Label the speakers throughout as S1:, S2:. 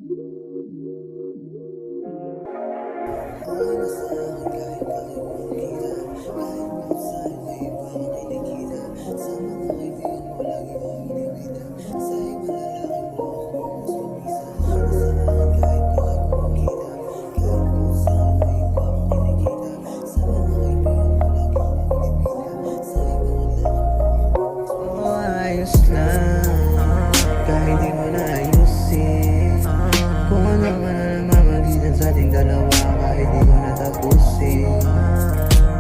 S1: Ayos lang, kahit di mo na ayusin. Kung ano man ang namamagitan sa ating dalawa, kahit di ko natapusin.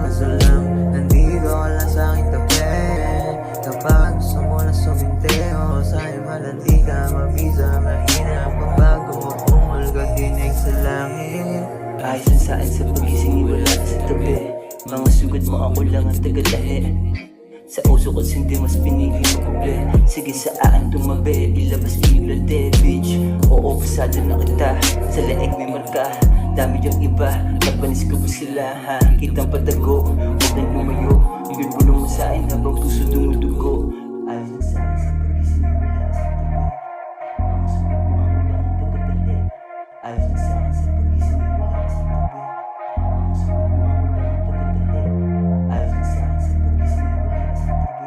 S1: Kaso lang, nandito ka lang sa aking tabi. Kapag gusto mo na suminte o sa'yo malandi ka, mabisa, mahina pagbago mo, pumulga, dinig sa langit.
S2: Ayos lang saan sa pagising, wala ka sa tabi. Mga sugat mo, ako lang ang tagalahi. Sa uso ko sindi, mas pinili mo kuble. Sige sa akin tumabi, ilabas iblade, bitch. Oo, pasado na kita, sa leeg may marka. Dami yung iba, napanis ko ba sila ha? Kitang patago, huwag nang lumayo. Ibig bulong mo sa akin habang puso dumudugo. Ayos lang sa akin sa pagising, wala ka sa tabi. Mga sugat mo, ako lang ang tagalahi. Ayos lang sa akin sa pagising, wala ka sa tabi. Mga sugat mo, ako lang ang tagalahi. Ayos lang sa akin sa pagising, wala ka sa tabi.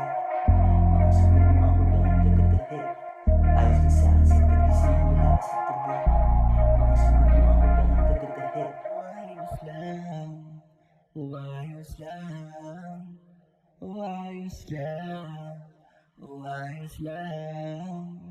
S2: Mga sugat mo, ako lang ang tagalahi. Ayos lang sa akin sa pagising, wala ka sa tabi. Mga sugat mo, ako lang ang tagalahi.
S1: Ayos lang, ayos lang, ayos lang, ayos lang.